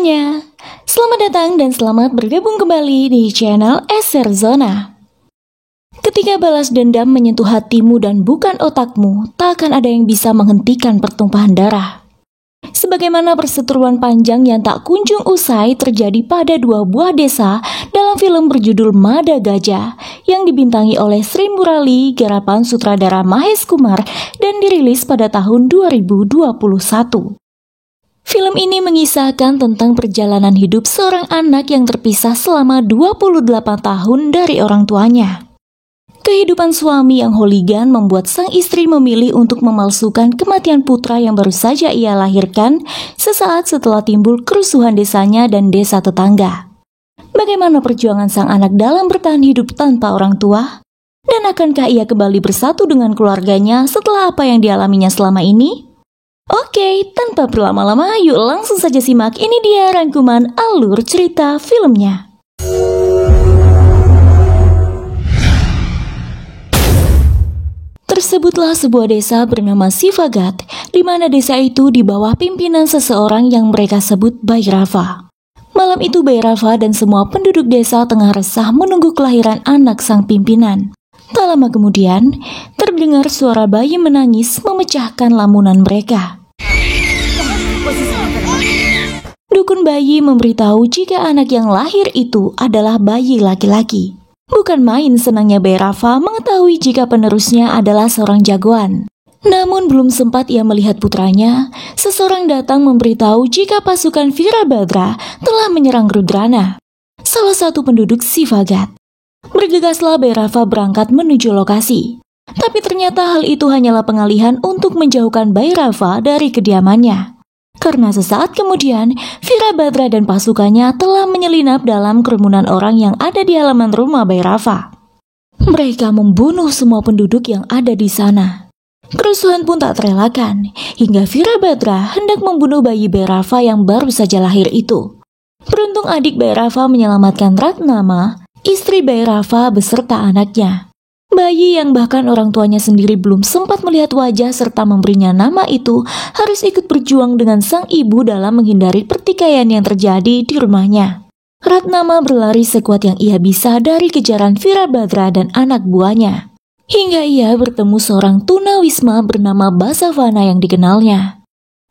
semuanya, selamat datang dan selamat bergabung kembali di channel Eser Zona. Ketika balas dendam menyentuh hatimu dan bukan otakmu, tak akan ada yang bisa menghentikan pertumpahan darah. Sebagaimana perseteruan panjang yang tak kunjung usai terjadi pada dua buah desa dalam film berjudul Mada Gajah yang dibintangi oleh Sri Murali, garapan sutradara Mahesh Kumar dan dirilis pada tahun 2021. Film ini mengisahkan tentang perjalanan hidup seorang anak yang terpisah selama 28 tahun dari orang tuanya. Kehidupan suami yang hooligan membuat sang istri memilih untuk memalsukan kematian putra yang baru saja ia lahirkan sesaat setelah timbul kerusuhan desanya dan desa tetangga. Bagaimana perjuangan sang anak dalam bertahan hidup tanpa orang tua? Dan akankah ia kembali bersatu dengan keluarganya setelah apa yang dialaminya selama ini? Oke, tanpa berlama-lama, yuk langsung saja simak. Ini dia rangkuman alur cerita filmnya. Tersebutlah sebuah desa bernama Sivagat, di mana desa itu di bawah pimpinan seseorang yang mereka sebut Bhairava. Malam itu Bhairava dan semua penduduk desa tengah resah menunggu kelahiran anak sang pimpinan. Tak lama kemudian, terdengar suara bayi menangis memecahkan lamunan mereka. Dukun bayi memberitahu jika anak yang lahir itu adalah bayi laki-laki. Bukan main senangnya Bhairava mengetahui jika penerusnya adalah seorang jagoan. Namun belum sempat ia melihat putranya, seseorang datang memberitahu jika pasukan Virabhadra telah menyerang Rudrana, salah satu penduduk Sivagat. Bergegaslah Bhairava berangkat menuju lokasi. Tapi ternyata hal itu hanyalah pengalihan untuk menjauhkan Bhairava dari kediamannya. Karena sesaat kemudian, Virabhadra dan pasukannya telah menyelinap dalam kerumunan orang yang ada di halaman rumah Bhairava. Mereka membunuh semua penduduk yang ada di sana. Kerusuhan pun tak terelakkan, hingga Virabhadra hendak membunuh bayi Bhairava yang baru saja lahir itu. Beruntung adik Bhairava menyelamatkan Ratnama, istri Bhairava beserta anaknya. Bayi yang bahkan orang tuanya sendiri belum sempat melihat wajah serta memberinya nama itu harus ikut berjuang dengan sang ibu dalam menghindari pertikaian yang terjadi di rumahnya. Ratnama berlari sekuat yang ia bisa dari kejaran Virabhadra dan anak buahnya. Hingga ia bertemu seorang tunawisma bernama Basavana yang dikenalnya.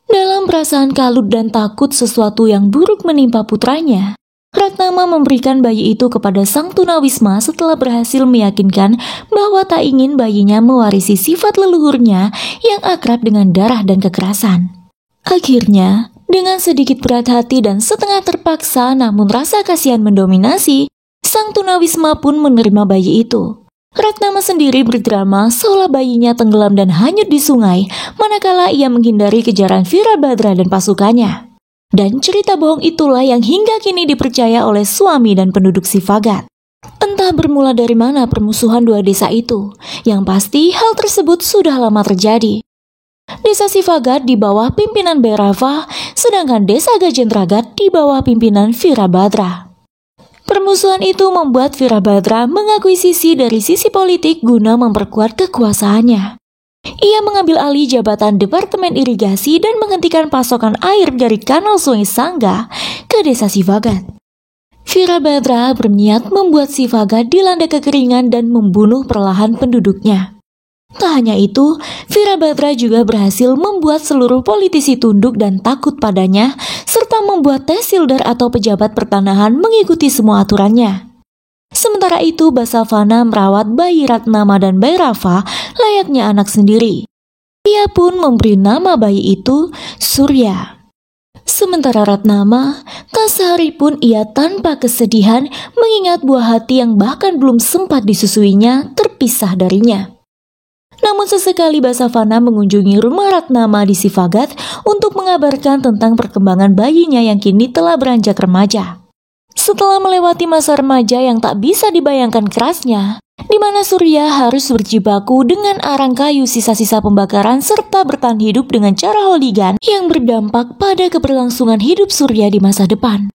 Dalam perasaan kalut dan takut sesuatu yang buruk menimpa putranya, Ratnama memberikan bayi itu kepada sang tunawisma setelah berhasil meyakinkan bahwa tak ingin bayinya mewarisi sifat leluhurnya yang akrab dengan darah dan kekerasan. Akhirnya, dengan sedikit berat hati dan setengah terpaksa namun rasa kasihan mendominasi, sang tunawisma pun menerima bayi itu. Ratnama sendiri berdrama seolah bayinya tenggelam dan hanyut di sungai, manakala ia menghindari kejaran Virabhadra dan pasukannya. Dan cerita bohong itulah yang hingga kini dipercaya oleh suami dan penduduk Sivagat. Entah bermula dari mana permusuhan dua desa itu, yang pasti hal tersebut sudah lama terjadi. Desa Sivagat di bawah pimpinan Bhairava, sedangkan desa Gajendragat di bawah pimpinan Virabhadra. Permusuhan itu membuat Virabhadra mengakuisisi dari sisi politik guna memperkuat kekuasaannya. Ia mengambil alih jabatan Departemen Irigasi dan menghentikan pasokan air dari kanal Sungai Sangga ke desa Sivagat. Virabhadra berniat membuat Sivagat dilanda kekeringan dan membunuh perlahan penduduknya. Tak hanya itu, Virabhadra juga berhasil membuat seluruh politisi tunduk dan takut padanya, serta membuat tehsildar atau pejabat pertanahan mengikuti semua aturannya. Sementara itu, Basavana merawat bayi Ratnama dan Bhairava layaknya anak sendiri. Ia pun memberi nama bayi itu Surya. Sementara Ratnama, tak sehari pun ia tanpa kesedihan mengingat buah hati yang bahkan belum sempat disusuinya terpisah darinya. Namun sesekali Basavana mengunjungi rumah Ratnama di Sivagat untuk mengabarkan tentang perkembangan bayinya yang kini telah beranjak remaja. Setelah melewati masa remaja yang tak bisa dibayangkan kerasnya, di mana Surya harus berjibaku dengan arang kayu sisa-sisa pembakaran serta bertahan hidup dengan cara hooligan yang berdampak pada keberlangsungan hidup Surya di masa depan.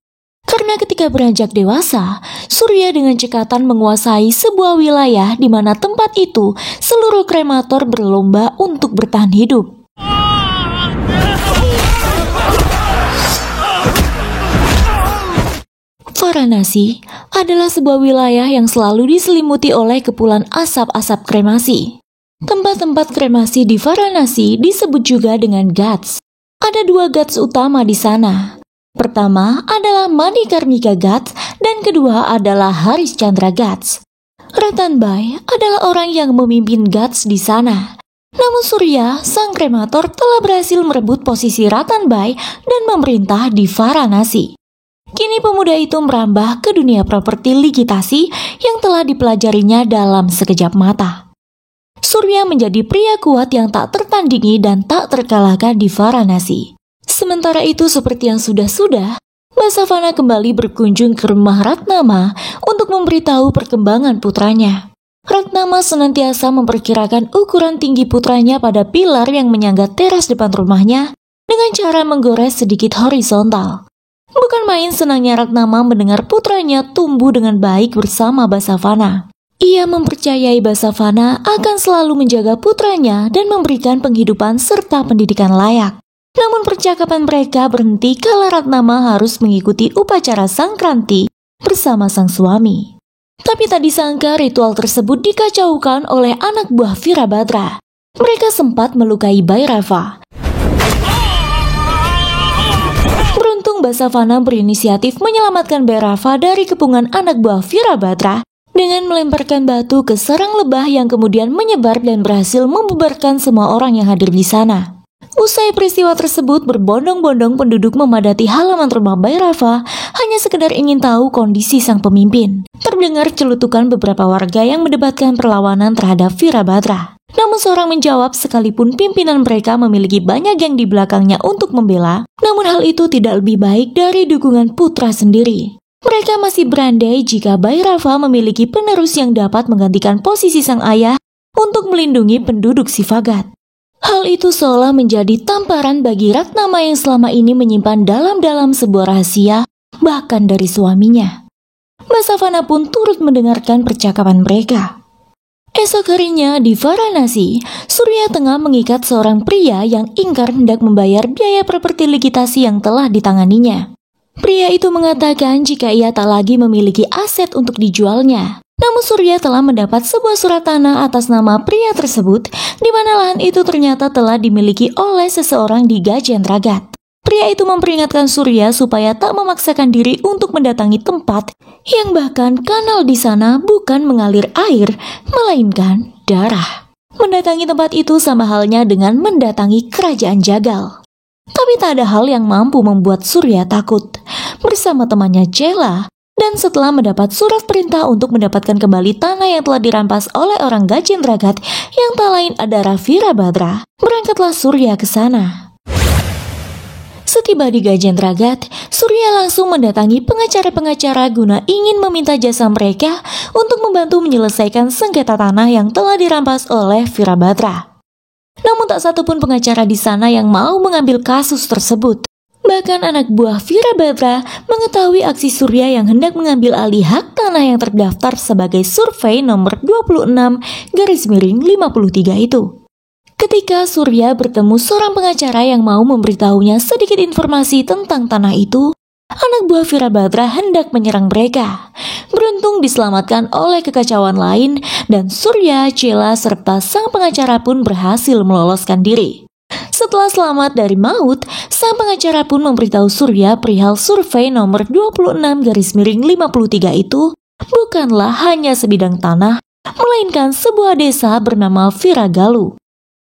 Karena ketika beranjak dewasa, Surya dengan cekatan menguasai sebuah wilayah di mana tempat itu seluruh kremator berlomba untuk bertahan hidup. Varanasi adalah sebuah wilayah yang selalu diselimuti oleh kepulan asap-asap kremasi. Tempat-tempat kremasi di Varanasi disebut juga dengan ghats. Ada 2 ghats utama di sana. Pertama adalah Manikarnika Ghats dan kedua adalah Harishchandra Ghats. Ratan Bhai adalah orang yang memimpin ghats di sana. Namun Surya, sang kremator, telah berhasil merebut posisi Ratan Bhai dan memerintah di Varanasi. Kini pemuda itu merambah ke dunia properti ligitasi yang telah dipelajarinya dalam sekejap mata. Surya menjadi pria kuat yang tak tertandingi dan tak terkalahkan di Varanasi. Sementara itu, seperti yang sudah-sudah, Basavana kembali berkunjung ke rumah Ratnama untuk memberitahu perkembangan putranya. Ratnama senantiasa memperkirakan ukuran tinggi putranya pada pilar yang menyangga teras depan rumahnya dengan cara menggores sedikit horizontal. Bukan main senangnya Ratnama mendengar putranya tumbuh dengan baik bersama Basavana. Ia mempercayai Basavana akan selalu menjaga putranya dan memberikan penghidupan serta pendidikan layak. Namun percakapan mereka berhenti kala Ratnama harus mengikuti upacara Sangkranti bersama sang suami. Tapi tak disangka ritual tersebut dikacaukan oleh anak buah Virabhadra. Mereka sempat melukai Bhairava. Beruntung Basavana berinisiatif menyelamatkan Bhairava dari kepungan anak buah Virabhadra dengan melemparkan batu ke sarang lebah yang kemudian menyebar dan berhasil membubarkan semua orang yang hadir di sana. Usai peristiwa tersebut, berbondong-bondong penduduk memadati halaman rumah Bhairava hanya sekedar ingin tahu kondisi sang pemimpin. Terdengar celutukan beberapa warga yang mendebatkan perlawanan terhadap Virabhadra. Namun seorang menjawab, sekalipun pimpinan mereka memiliki banyak geng di belakangnya untuk membela, namun hal itu tidak lebih baik dari dukungan putra sendiri. Mereka masih berandai jika Bhairava memiliki penerus yang dapat menggantikan posisi sang ayah untuk melindungi penduduk Sivagat. Hal itu seolah menjadi tamparan bagi Ratnama yang selama ini menyimpan dalam-dalam sebuah rahasia, bahkan dari suaminya. Basavana pun turut mendengarkan percakapan mereka. Esok harinya di Varanasi, Surya tengah mengikat seorang pria yang ingkar hendak membayar biaya properti ligitasi yang telah ditanganinya. Pria itu mengatakan jika ia tak lagi memiliki aset untuk dijualnya. Namun Surya telah mendapat sebuah surat tanah atas nama pria tersebut, di mana lahan itu ternyata telah dimiliki oleh seseorang di Gajendragat. Pria itu memperingatkan Surya supaya tak memaksakan diri untuk mendatangi tempat yang bahkan kanal di sana bukan mengalir air, melainkan darah. Mendatangi tempat itu sama halnya dengan mendatangi kerajaan Jagal. Tapi tak ada hal yang mampu membuat Surya takut. Bersama temannya Chela, dan setelah mendapat surat perintah untuk mendapatkan kembali tanah yang telah dirampas oleh orang Gajendragat yang tak lain adalah Virabhadra, berangkatlah Surya ke sana. Setiba di Gajendragat, Surya langsung mendatangi pengacara-pengacara guna ingin meminta jasa mereka untuk membantu menyelesaikan sengketa tanah yang telah dirampas oleh Virabhadra. Namun tak satupun pengacara di sana yang mau mengambil kasus tersebut. Bahkan anak buah Virabhadra mengetahui aksi Surya yang hendak mengambil alih hak tanah yang terdaftar sebagai survei nomor 26/53 itu. Ketika Surya bertemu seorang pengacara yang mau memberitahunya sedikit informasi tentang tanah itu, anak buah Virabhadra hendak menyerang mereka. Beruntung diselamatkan oleh kekacauan lain dan Surya, Chela, serta sang pengacara pun berhasil meloloskan diri. Setelah selamat dari maut, sang pengacara pun memberitahu Surya perihal survei nomor 26/53 itu bukanlah hanya sebidang tanah, melainkan sebuah desa bernama Viragalu.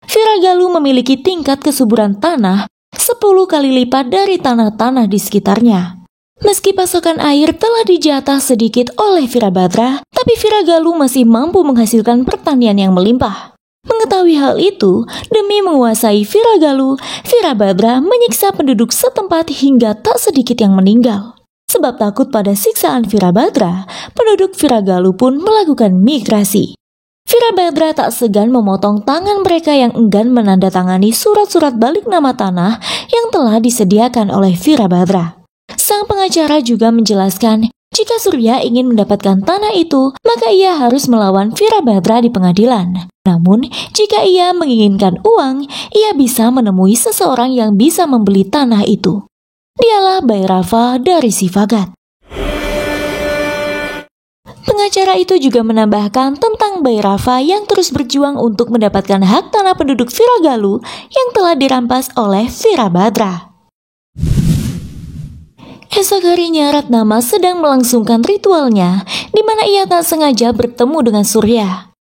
Viragalu memiliki tingkat kesuburan tanah 10 kali lipat dari tanah-tanah di sekitarnya. Meski pasokan air telah dijatah sedikit oleh Virabhadra, tapi Viragalu masih mampu menghasilkan pertanian yang melimpah. Mengetahui hal itu, demi menguasai Viragalu, Virabhadra menyiksa penduduk setempat hingga tak sedikit yang meninggal. Sebab takut pada siksaan Virabhadra, penduduk Viragalu pun melakukan migrasi. Virabhadra tak segan memotong tangan mereka yang enggan menandatangani surat-surat balik nama tanah yang telah disediakan oleh Virabhadra. Sang pengacara juga menjelaskan, jika Surya ingin mendapatkan tanah itu, maka ia harus melawan Virabhadra di pengadilan. Namun, jika ia menginginkan uang, ia bisa menemui seseorang yang bisa membeli tanah itu. Dialah Bhairava dari Sivagat. Pengacara itu juga menambahkan tentang Bhairava yang terus berjuang untuk mendapatkan hak tanah penduduk Viragalu yang telah dirampas oleh Virabhadra. Esok harinya Ratnama sedang melangsungkan ritualnya, di mana ia tak sengaja bertemu dengan Surya.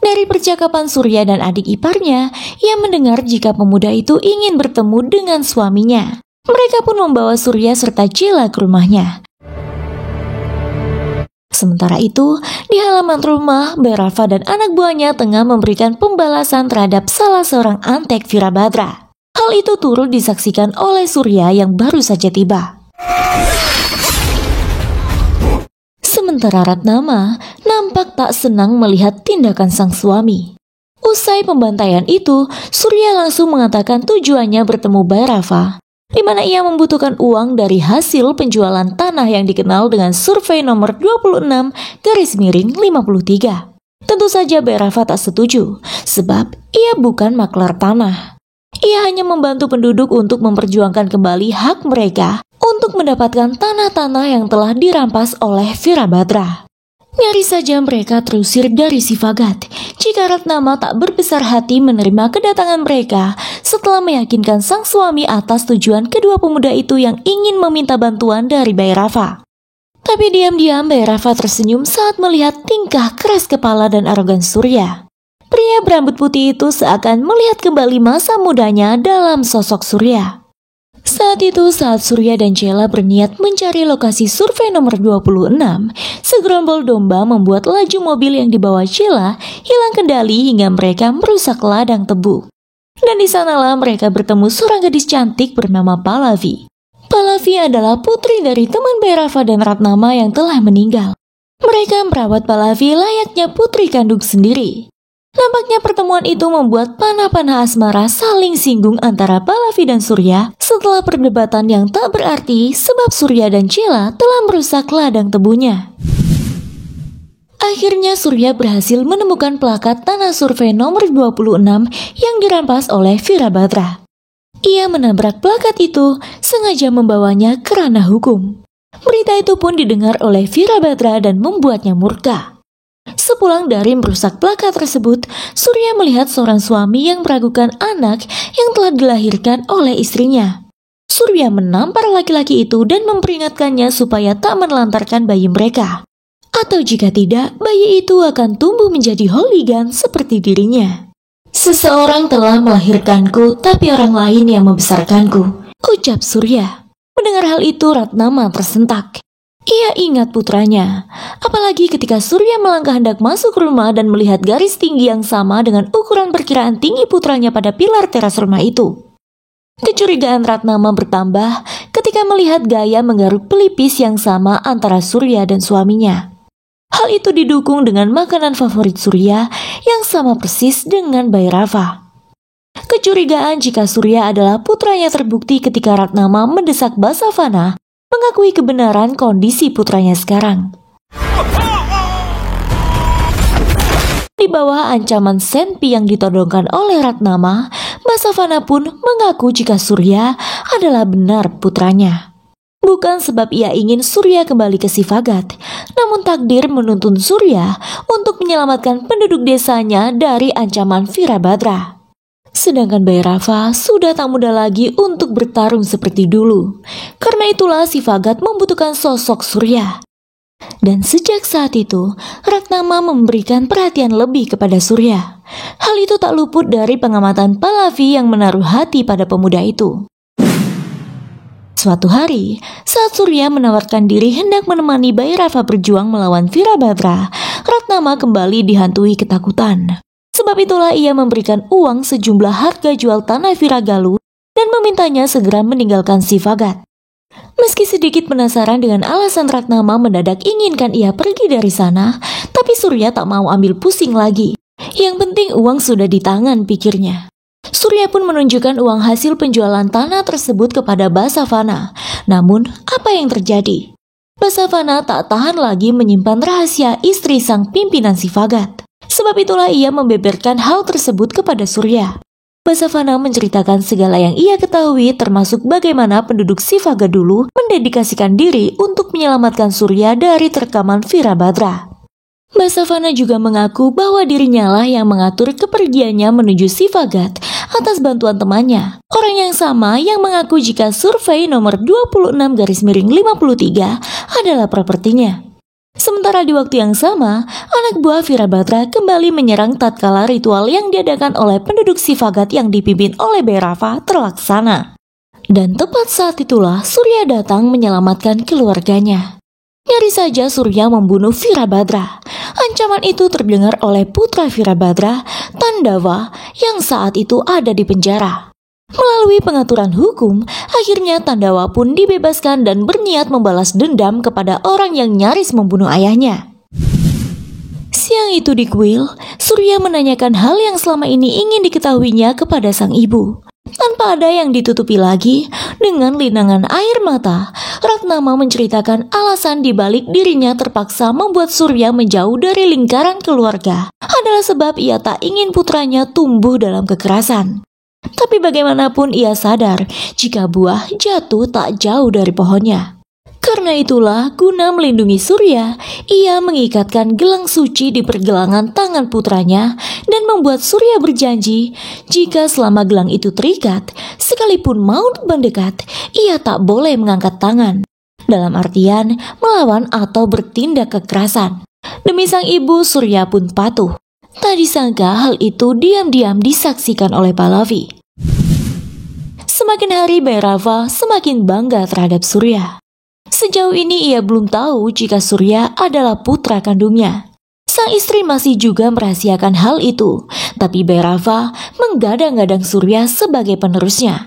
Dari percakapan Surya dan adik iparnya, ia mendengar jika pemuda itu ingin bertemu dengan suaminya. Mereka pun membawa Surya serta Cela ke rumahnya. Sementara itu, di halaman rumah, Bhairava dan anak buahnya tengah memberikan pembalasan terhadap salah seorang antek Virabhadra. Hal itu turut disaksikan oleh Surya yang baru saja tiba. Sementara Ratnama nampak tak senang melihat tindakan sang suami. Usai pembantaian itu, Surya langsung mengatakan tujuannya bertemu Bhairava, di mana ia membutuhkan uang dari hasil penjualan tanah yang dikenal dengan survei nomor 26/53. Tentu saja Bhairava tak setuju, sebab ia bukan maklar tanah. Ia hanya membantu penduduk untuk memperjuangkan kembali hak mereka untuk mendapatkan tanah-tanah yang telah dirampas oleh Virabhadra. Nyaris saja mereka terusir dari Sivagat jika Ratnama tak berbesar hati menerima kedatangan mereka setelah meyakinkan sang suami atas tujuan kedua pemuda itu yang ingin meminta bantuan dari Bhairava. Tapi diam-diam Bhairava tersenyum saat melihat tingkah keras kepala dan arogan Surya. Pria berambut putih itu seakan melihat kembali masa mudanya dalam sosok Surya. Saat itu, saat Surya dan Cela berniat mencari lokasi survei nomor 26, segerombol domba membuat laju mobil yang dibawa Cela hilang kendali hingga mereka merusak ladang tebu. Dan di sanalah mereka bertemu seorang gadis cantik bernama Pallavi. Pallavi adalah putri dari teman Bhairava dan Ratnama yang telah meninggal. Mereka merawat Pallavi layaknya putri kandung sendiri. Nampaknya pertemuan itu membuat panah-panah asmara saling singgung antara Pallavi dan Surya setelah perdebatan yang tak berarti sebab Surya dan Cela telah merusak ladang tebunya. Akhirnya Surya berhasil menemukan plakat tanah survei nomor 26 yang dirampas oleh Virabhadra. Ia menabrak plakat itu, sengaja membawanya ke ranah hukum. Berita itu pun didengar oleh Virabhadra dan membuatnya murka. Sepulang dari merusak plakat tersebut, Surya melihat seorang suami yang meragukan anak yang telah dilahirkan oleh istrinya. Surya menampar laki-laki itu dan memperingatkannya supaya tak menelantarkan bayi mereka. Atau jika tidak, bayi itu akan tumbuh menjadi hooligan seperti dirinya. "Seseorang telah melahirkanku, tapi orang lain yang membesarkanku," ucap Surya. Mendengar hal itu, Ratnama tersentak. Ia ingat putranya, apalagi ketika Surya melangkah hendak masuk rumah dan melihat garis tinggi yang sama dengan ukuran perkiraan tinggi putranya pada pilar teras rumah itu. Kecurigaan Ratnama bertambah ketika melihat gaya menggaruk pelipis yang sama antara Surya dan suaminya. Hal itu didukung dengan makanan favorit Surya yang sama persis dengan Bhairava. Kecurigaan jika Surya adalah putranya terbukti ketika Ratnama mendesak Basavana mengakui kebenaran kondisi putranya sekarang. Di bawah ancaman senpi yang ditodongkan oleh Ratnama, Basavana pun mengaku jika Surya adalah benar putranya. Bukan sebab ia ingin Surya kembali ke Sivagat, namun takdir menuntun Surya untuk menyelamatkan penduduk desanya dari ancaman Virabhadra. Sedangkan Bhairava sudah tak mudah lagi untuk bertarung seperti dulu. Karena itulah Sivagat membutuhkan sosok Surya. Dan sejak saat itu, Ratnama memberikan perhatian lebih kepada Surya. Hal itu tak luput dari pengamatan Pallavi yang menaruh hati pada pemuda itu. Suatu hari, saat Surya menawarkan diri hendak menemani Bhairava berjuang melawan Virabhadra, Ratnama kembali dihantui ketakutan. Sebab itulah ia memberikan uang sejumlah harga jual tanah Viragalu dan memintanya segera meninggalkan Sivagat. Meski sedikit penasaran dengan alasan Ratnama mendadak inginkan ia pergi dari sana, tapi Surya tak mau ambil pusing lagi. Yang penting uang sudah di tangan, pikirnya. Surya pun menunjukkan uang hasil penjualan tanah tersebut kepada Basavana. Namun, apa yang terjadi? Basavana tak tahan lagi menyimpan rahasia istri sang pimpinan Sivagat. Sebab itulah ia membeberkan hal tersebut kepada Surya. Basavana menceritakan segala yang ia ketahui termasuk bagaimana penduduk Sivagat dulu mendedikasikan diri untuk menyelamatkan Surya dari terkaman Virabhadra. Mbak Savana juga mengaku bahwa dirinya lah yang mengatur kepergiannya menuju Sivagat atas bantuan temannya, orang yang sama yang mengaku jika survei nomor 26-53 adalah propertinya. Sementara di waktu yang sama, anak buah Virabhadra kembali menyerang tatkala ritual yang diadakan oleh penduduk Sivagat yang dipimpin oleh Bhairava terlaksana. Dan tepat saat itulah Surya datang menyelamatkan keluarganya. Nyaris saja Surya membunuh Virabhadra. Ancaman itu terdengar oleh putra Virabhadra, Tandawa, yang saat itu ada di penjara. Melalui pengaturan hukum, akhirnya Tandawa pun dibebaskan dan berniat membalas dendam kepada orang yang nyaris membunuh ayahnya. Siang itu di kuil, Surya menanyakan hal yang selama ini ingin diketahuinya kepada sang ibu. Tanpa ada yang ditutupi lagi, dengan linangan air mata, Ratnama menceritakan alasan dibalik dirinya terpaksa membuat Surya menjauh dari lingkaran keluarga adalah sebab ia tak ingin putranya tumbuh dalam kekerasan. Tapi bagaimanapun ia sadar jika buah jatuh tak jauh dari pohonnya. Karena itulah, guna melindungi Surya, ia mengikatkan gelang suci di pergelangan tangan putranya dan membuat Surya berjanji jika selama gelang itu terikat, sekalipun maut mendekat, ia tak boleh mengangkat tangan. Dalam artian melawan atau bertindak kekerasan. Demi sang ibu, Surya pun patuh. Tak disangka hal itu diam-diam disaksikan oleh Pallavi. Semakin hari Bhairava semakin bangga terhadap Surya. Sejauh ini ia belum tahu jika Surya adalah putra kandungnya. Sang istri masih juga merahasiakan hal itu, tapi Bhairava menggadang-gadang Surya sebagai penerusnya.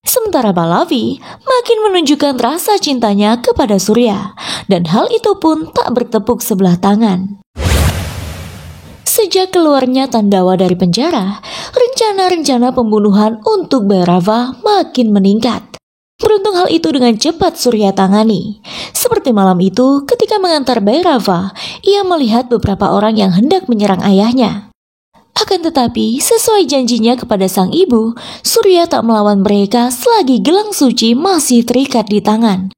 Sementara Pallavi makin menunjukkan rasa cintanya kepada Surya, dan hal itu pun tak bertepuk sebelah tangan. Sejak keluarnya Tandawa dari penjara, rencana-rencana pembunuhan untuk Bhairava makin meningkat. Beruntung hal itu dengan cepat Surya tangani. Seperti malam itu ketika mengantar Bhairava, ia melihat beberapa orang yang hendak menyerang ayahnya. Akan tetapi sesuai janjinya kepada sang ibu, Surya tak melawan mereka selagi gelang suci masih terikat di tangan.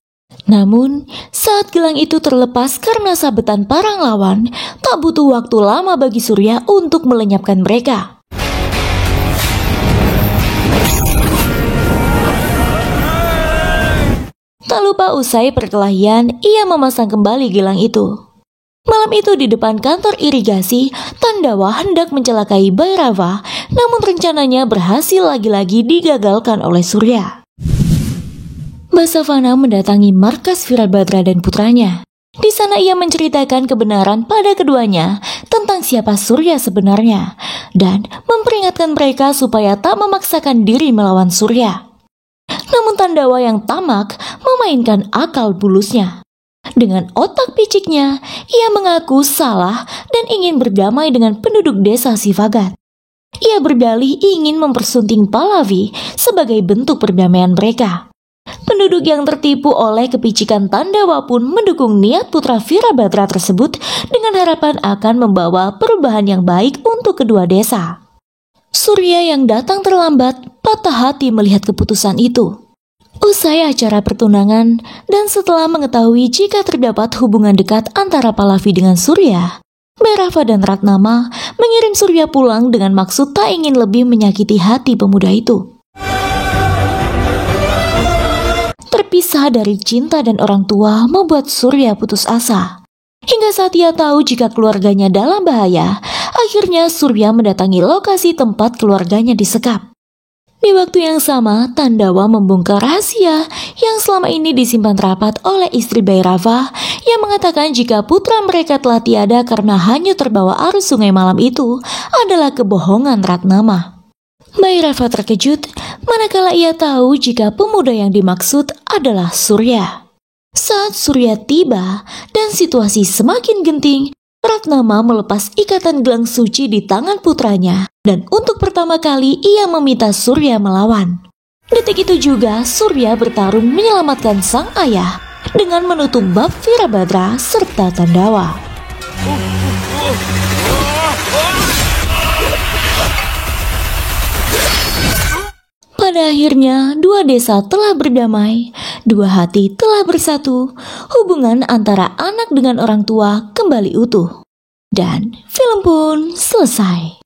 Namun saat gelang itu terlepas karena sabetan parang lawan, tak butuh waktu lama bagi Surya untuk melenyapkan mereka. Tak lupa usai perkelahian, ia memasang kembali gelang itu. Malam itu di depan kantor irigasi, Tandawa hendak mencelakai Bhairava, namun rencananya berhasil lagi-lagi digagalkan oleh Surya. Mbak Savana mendatangi markas Virabhadra dan putranya. Di sana ia menceritakan kebenaran pada keduanya tentang siapa Surya sebenarnya, dan memperingatkan mereka supaya tak memaksakan diri melawan Surya. Namun Tandawa yang tamak memainkan akal bulusnya. Dengan otak piciknya, ia mengaku salah dan ingin berdamai dengan penduduk desa Sivagat. Ia berdalih ingin mempersunting Pallavi sebagai bentuk perdamaian mereka. Penduduk yang tertipu oleh kepicikan Tandawa pun mendukung niat putra Virabhadra tersebut dengan harapan akan membawa perubahan yang baik untuk kedua desa. Surya yang datang terlambat patah hati melihat keputusan itu. Usai acara pertunangan dan setelah mengetahui jika terdapat hubungan dekat antara Pallavi dengan Surya, Bhairava dan Ratnama mengirim Surya pulang dengan maksud tak ingin lebih menyakiti hati pemuda itu. Terpisah dari cinta dan orang tua membuat Surya putus asa. Hingga saat ia tahu jika keluarganya dalam bahaya, akhirnya Surya mendatangi lokasi tempat keluarganya disekap. Di waktu yang sama, Tandawa membongkar rahasia yang selama ini disimpan rapat oleh istri Bhairava yang mengatakan jika putra mereka telah tiada karena hanyut terbawa arus sungai malam itu adalah kebohongan Ratnama. Bhairava terkejut manakala ia tahu jika pemuda yang dimaksud adalah Surya. Saat Surya tiba dan situasi semakin genting, Ratnama melepas ikatan gelang suci di tangan putranya dan untuk pertama kali ia meminta Surya melawan. Detik itu juga Surya bertarung menyelamatkan sang ayah dengan menutup bab Virabhadra serta Tandawa. Pada akhirnya, dua desa telah berdamai, dua hati telah bersatu, hubungan antara anak dengan orang tua kembali utuh. Dan film pun selesai.